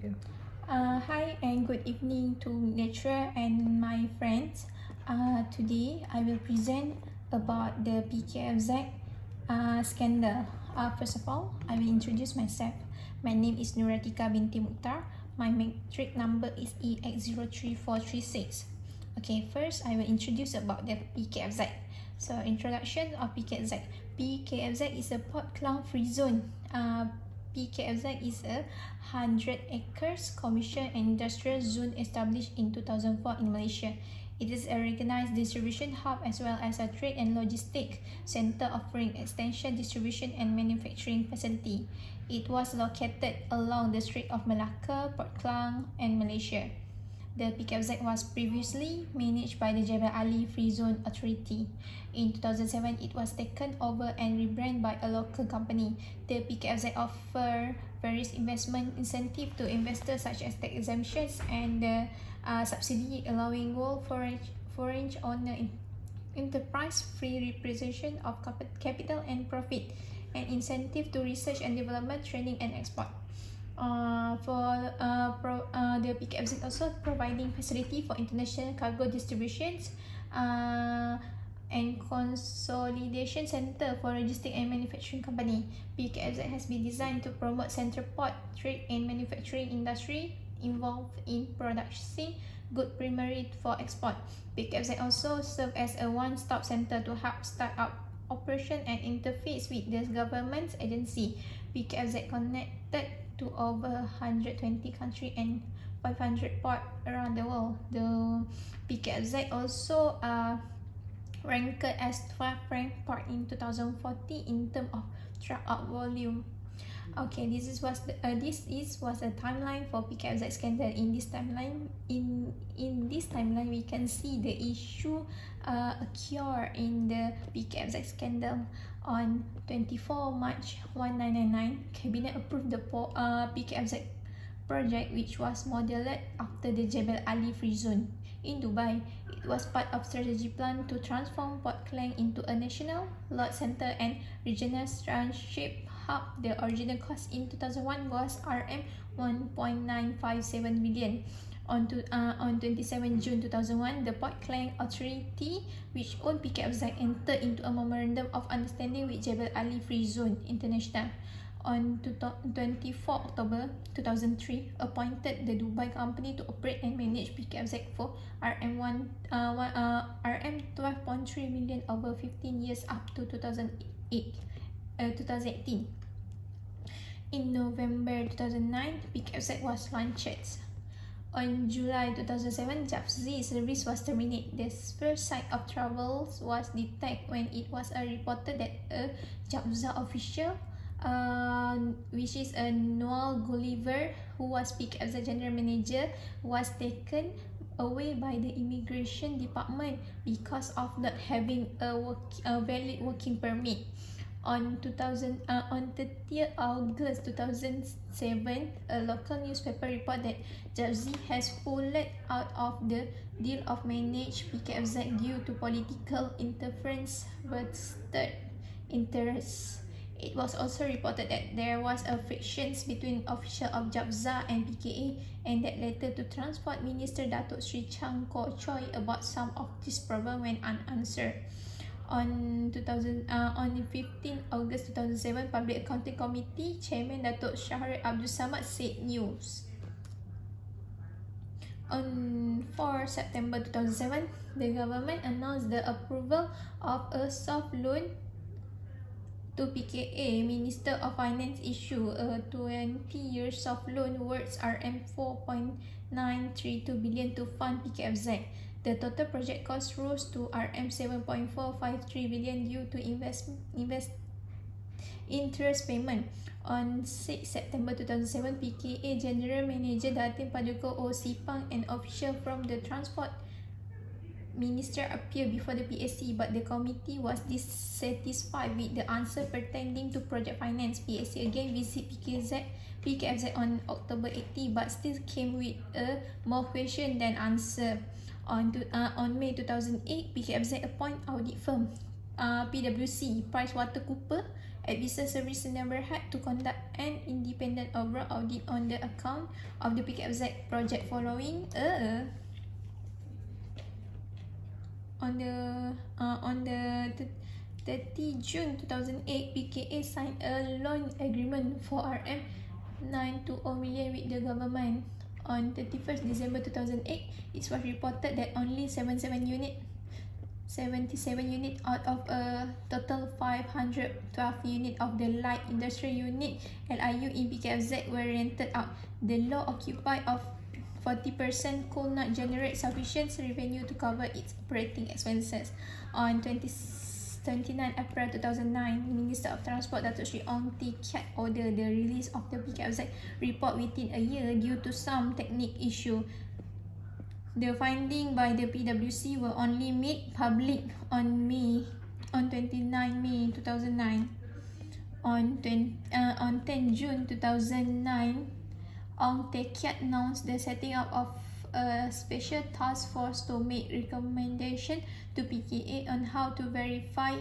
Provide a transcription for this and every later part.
Hi and good evening to lecturer and my friends. Today I will present about the Pkfz scandal. First of all, I will introduce myself. My name is Nuratikah binti Mukhtar. My matric number is EX03436. Okay, first I will introduce about the Pkfz. So, introduction of Pkfz. Pkfz is a Port Klang free zone. Pkfz is a 100 acres commercial and industrial zone established in 2004 in Malaysia. It is a recognized distribution hub as well as a trade and logistic center offering extension, distribution and manufacturing facility. It was located along the Strait of Malacca, Port Klang and Malaysia. The Pkfz was previously managed by the Jebel Ali Free Zone Authority. In 2007, it was taken over and rebranded by a local company. The Pkfz offer various investment incentives to investors such as tax exemptions and subsidy allowing all foreign owner enterprise free representation of capital and profit, and incentive to research and development, training and export. The Pkfz also providing facility for international cargo distributions and consolidation center for logistic and manufacturing company. Pkfz has been designed to promote central port, trade and manufacturing industry involved in producing goods primarily for export. Pkfz also serve as a one-stop center to help start up operation and interface with the government agency. Pkfz connected to over 120 countries and 500 ports around the world. The Pkfz also ranked as 12th ranked port in 2014 in terms of truck out volume. Okay, this was a timeline for Pkfz scandal. In this timeline, we can see the issue occur in the Pkfz scandal. On 24 March 1999, Cabinet approved the Pkfz project, which was modeled after the Jebel Ali Free Zone in Dubai. It was part of strategy plan to transform Port Klang into a national load center and regional tranship hub. The original cost in 2001 was RM 1.957 billion. On 27 June 2001, the Port Klang Authority, which owned Pkfz, entered into a memorandum of understanding with Jebel Ali Free Zone International. On 24 October 2003, appointed the Dubai company to operate and manage Pkfz for RM 12.3 million over 15 years up to 2018. In November 2009, Pkfz was launched. On July 2007, Pkfz service was terminated. The first sign of troubles was detected when it was reported that a Pkfz official, which is a Noel Gulliver, who was Pkfz general manager, was taken away by the immigration department because of not having a valid working permit. On 30 August 2007, a local newspaper reported that Pkfz has pulled out of the deal of managed Pkfz due to political interference vested interests. It was also reported that there was a friction between officials of Pkfz and PKA, and that led to Transport Minister Datuk Sri Chang Kok Choi about some of these problems went unanswered. On 15 August 2007, Public Accounting Committee Chairman Datuk Shahrid Abdul Samad said news. On 4 September 2007, the government announced the approval of a soft loan to PKA. Minister of Finance issued a 20-year soft loan worth RM 4.932 billion to fund Pkfz. The total project cost rose to RM 7.453 billion due to interest payment. On 6 September 2007, PKA General Manager Datin Paduka O. Sipang, an official from the Transport Minister, appeared before the PSC, but the committee was dissatisfied with the answer pertaining to project finance. PSC again visited Pkfz on October 18, but still came with more question than answer. On May 2008, Pkfz appoint audit firm PwC PricewaterhouseCoopers at Business Service Neighbourhood to conduct an independent overall audit on the account of the Pkfz project following on the 30 June 2008, PKA signed a loan agreement for RM920 million with the government. On 31st December 2008, it was reported that only 77 units out of a total 512 units of the light industrial unit LIU in Pkfz were rented out. The low occupy of 40% could not generate sufficient revenue to cover its operating expenses. On 29 April 2009, Minister of Transport Datuk Sri Ong Tee Kiat ordered the release of the Pkfz report within a year due to some technical issue. The findings by the PwC were only made public on 29 May 2009. On 10 June 2009, Ong Tee Kiat announced the setting up of a special task force to make recommendations to PKA on how to rectify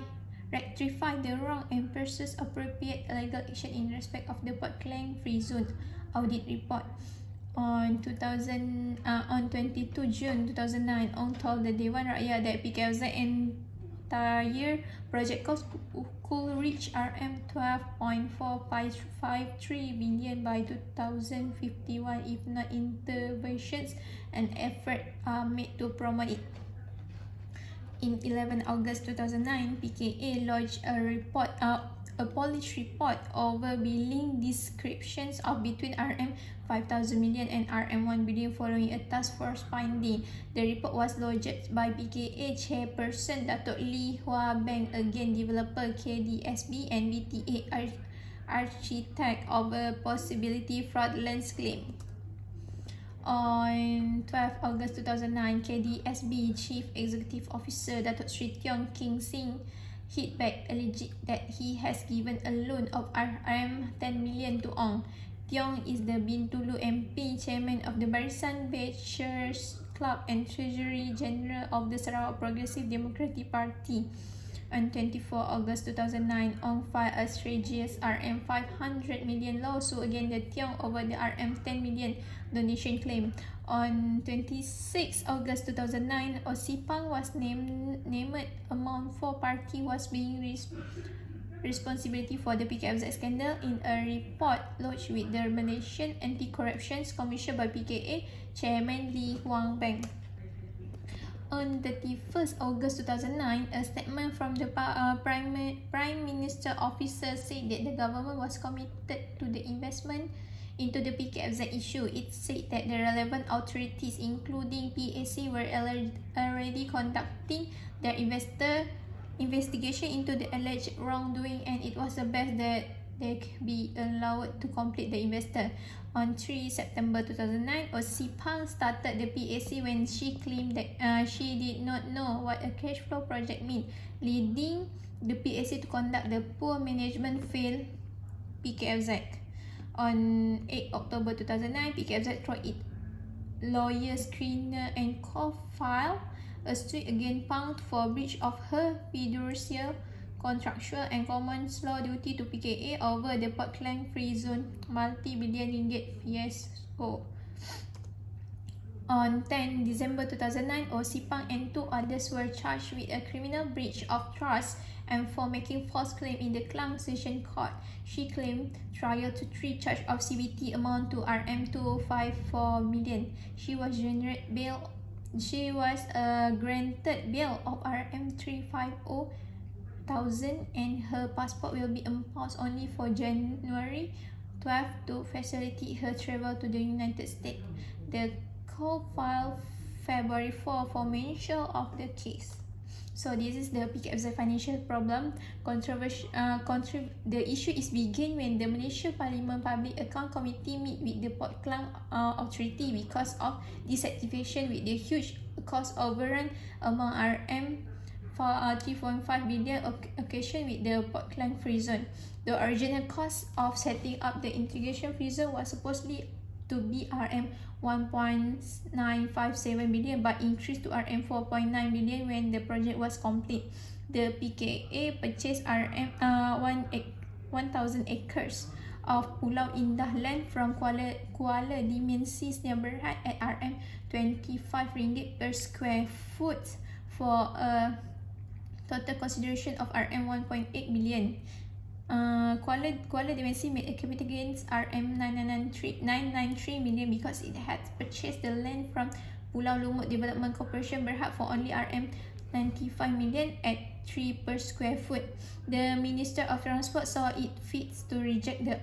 the wrong and pursue appropriate legal action in respect of the Port Klang Free Zone audit report. On 22 June 2009, Ong told the Dewan Rakyat that Pkfz entire project cost could reach RM12.453 billion by 2051 if not interventions and efforts are made to promote it. In 11 August 2009, PKA lodged a police report over billing descriptions of between RM5,000 million and RM1 billion following a task force finding. The report was lodged by PKA chairperson Datuk Lee Hua Beng, again developer KDSB and BTA architect of a possibility fraudulent claim. On 12 August 2009, KDSB Chief Executive Officer Datuk Sri Tiong King Sing hit back, alleged that he has given a loan of RM10 million to Ong. Tiong is the Bintulu MP, Chairman of the Barisan Bashers Club and Treasury General of the Sarawak Progressive Democratic Party. On 24 August 2009, Ong filed a strategic RM500 million lawsuit against the Tiong over the RM10 million donation claim. On 26 August 2009, Osipang was named among 4 parties was being responsibility for the Pkfz scandal in a report lodged with the Malaysian Anti-Corruption Commission by PKA Chairman Lee Hua Beng. On 31st August 2009, a statement from the Prime Minister Officer said that the government was committed to the investment into the Pkfz issue. It said that the relevant authorities, including PAC, were already conducting their investigation into the alleged wrongdoing, and it was the best that they be allowed to complete the investor. On 3 September 2009, Osipang started the PAC when she claimed that she did not know what a cash flow project meant, leading the PAC to conduct the poor management failed Pkfz. On 8 October 2009, Pkfz through its lawyer, screener and co-filed a suit against Pang for breach of her fiduciary, contractual and common law duty to PKA over the Port Klang Free Zone multi-billion ringgit fiasco. On 10 December 2009, Osipang and 2 others were charged with a criminal breach of trust and for making false claim in the Klang Session Court. She claimed trial to 3 charges of CBT amount to RM254 million. She was granted bail of RM350,000 and her passport will be imposed only for January 12 to facilitate her travel to the United States. The court filed February 4 for mention of the case. So this is the Pkfz financial problem. The issue is begin when the Malaysia Parliament Public Account Committee meet with the Port Klang Authority because of dissatisfaction with the huge cost overrun among RM3.5 billion occasion with the Port Klang Free Zone. The original cost of setting up the integration free zone was supposedly to be RM1.957 billion but increased to RM4.9 billion when the project was complete. The PKA purchased 1,000 acres of Pulau Indah land from Kuala Dimensis near Berhad at RM25 per square foot for a total consideration of RM1.8 billion. Kuala Dimensi made a capital gains RM993 million because it had purchased the land from Pulau Lumut Development Corporation Berhad for only RM95 million at 3 per square foot. The Minister of Transport saw it fit to reject the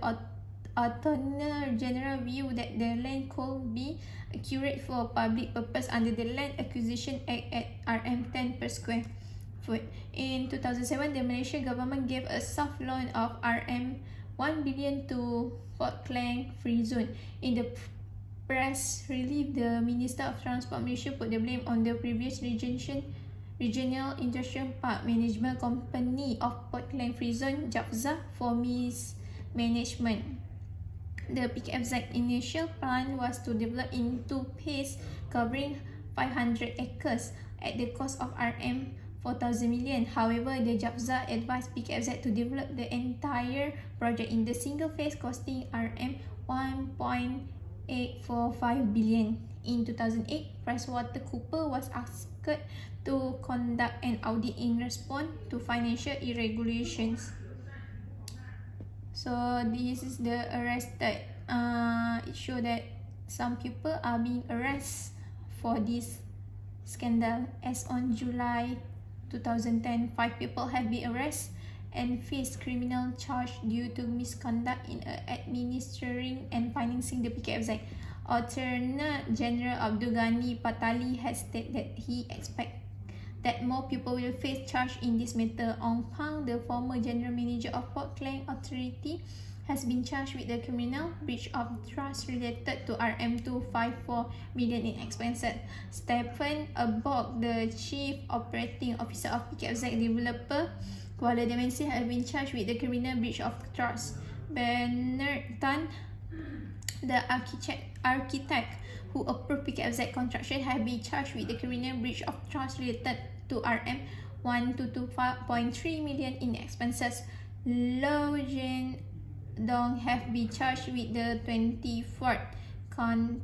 Attorney General view that the land could be accurate for public purpose under the Land Acquisition Act at RM10 per square foot. In 2007, the Malaysian government gave a soft loan of RM1 billion to Port Klang Free Zone. In the press release, the Minister of Transport Malaysia put the blame on the previous Regional Industrial Park Management Company of Port Klang Free Zone, JAPZA, for mismanagement. The Pkfz initial plan was to develop in 2 phases covering 500 acres at the cost of RM4,000 million. However, the JAPZA advised Pkfz to develop the entire project in the single phase costing RM1.845 billion. In 2008, PricewaterhouseCoopers was asked to conduct an audit in response to financial irregularities. So this is the arrested. It shows that some people are being arrested for this scandal. As on July 2010, 5 people have been arrested and faced criminal charge due to misconduct in administering and financing the Pkfz. Attorney General Abdul Ghani Patali has stated that he expects that more people will face charge in this matter. Ong Pang, the former general manager of Port Klang Authority, has been charged with the criminal breach of trust related to RM254 million in expenses. Stephen Abog, the chief operating officer of Pkfz developer Kuala Dimensi, has been charged with the criminal breach of trust. Bernard Tan, the architect who approved Pkfz construction, has been charged with the criminal breach of trust related to RM122.3 million in expenses. Lo Jin Dong have been charged with the 24th count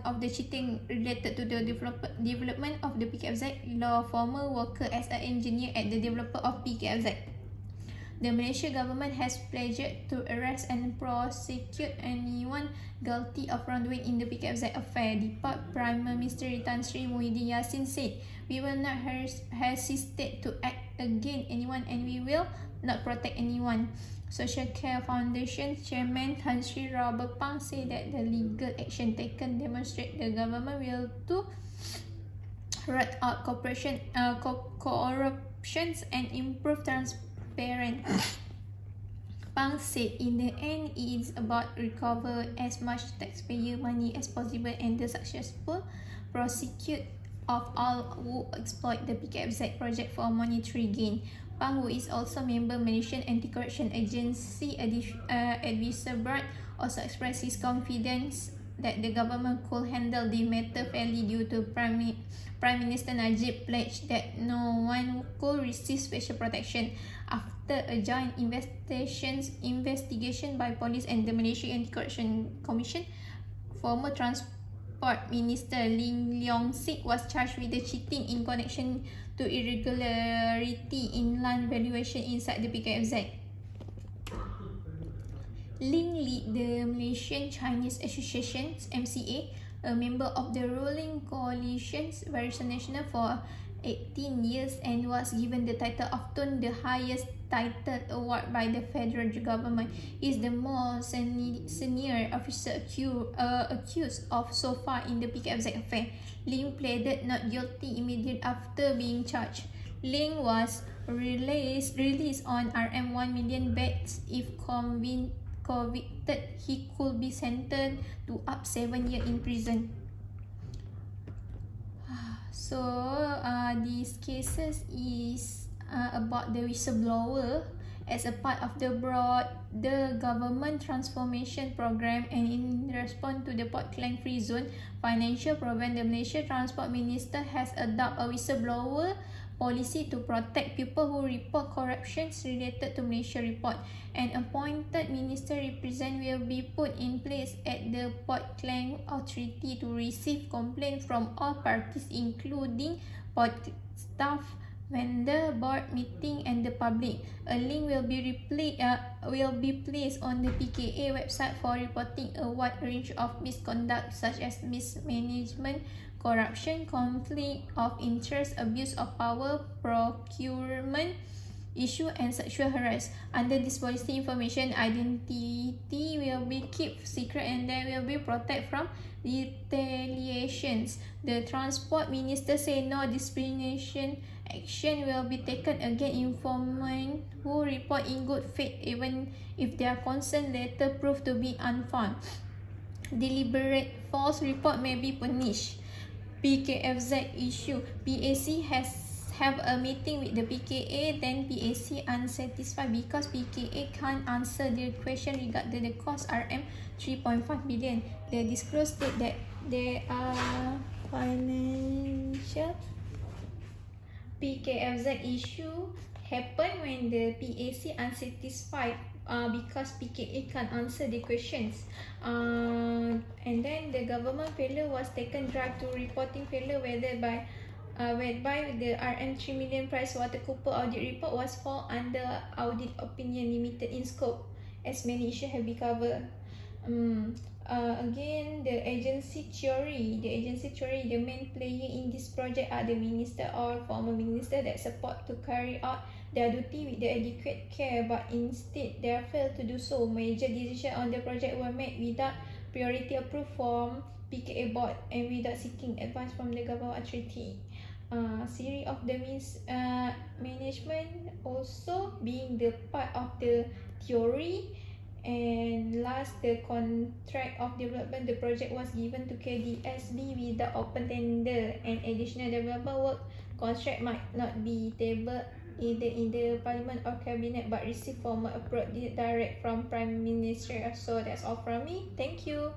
of the cheating related to the development of the Pkfz. Law former worker as an engineer at the developer of Pkfz. The Malaysian government has pledged to arrest and prosecute anyone guilty of wrongdoing in the Pkfz affair. Depart Prime Minister Tan Sri Muhyiddin Yassin said, "We will not hesitate to act against anyone and we will not protect anyone." Social Care Foundation Chairman Tan Sri Robert Pang said that the legal action taken demonstrate the government will to root out corruptions and improve transparency. Pang said in the end it is about recover as much taxpayer money as possible and the successful prosecute of all who exploit the Pkfz project for monetary gain. Pang, who is also member Malaysian Anti-Corruption Agency Advisor Board, also expressed his confidence that the government could handle the matter fairly due to Prime Minister Najib pledged that no one could receive special protection. After a joint investigation by police and the Malaysian Anti-Corruption Commission, former Transport Minister Lim Leong Sik was charged with the cheating in connection to irregularity in land valuation inside the Pkfz. Ling lead the Malaysian Chinese Association (MCA), a member of the ruling coalition Barisan Nasional for 18 years, and was given the title of Tun, the highest title award by the federal government. He is the most senior officer accused of so far in the Pkfz affair. Ling pleaded not guilty immediately after being charged. Ling was released on RM1 million bails. If convicted, he could be sentenced to up 7 years in prison. So these cases is about the whistleblower as a part of the broader government transformation program, and in response to the Port Klang Free Zone financial program, the Malaysia Transport Minister has adopted a whistleblower policy to protect people who report corruptions related to Malaysia Report. An appointed minister represent will be put in place at the Port Klang Authority to receive complaints from all parties including port staff, vendor, board meeting and the public. A link will be placed on the PKA website for reporting a wide range of misconduct such as mismanagement, corruption, conflict of interest, abuse of power, procurement issue and sexual harassment. Under this policy, information identity will be kept secret and they will be protected from retaliations. The Transport Minister say no discrimination action will be taken against informants who report in good faith even if their concern later prove to be unfounded. Deliberate false report may be punished. Pkfz issue. PAC have a meeting with the PKA, then PAC unsatisfied because PKA can't answer the question regarding the cost RM 3.5 billion. They disclosed that there are financial Pkfz issue happen when the PAC unsatisfied because PKA can't answer the questions. And then the government failure was taken drive to reporting failure whereby the RM 3 million price water cooper audit report was fall under audit opinion limited in scope as many issues have been covered. Again, the agency theory, the main player in this project are the minister or former minister that support to carry out their duty with the adequate care, but instead they failed to do so. Major decisions on the project were made without priority approved from PKA board and without seeking advice from the government authority. Series of the management also being the part of the theory. And last, the contract of development the project was given to KDSB without open tender, and additional development work contract might not be tabled either in the parliament or cabinet but receive formal approval direct from Prime Minister. So that's all from me. Thank you.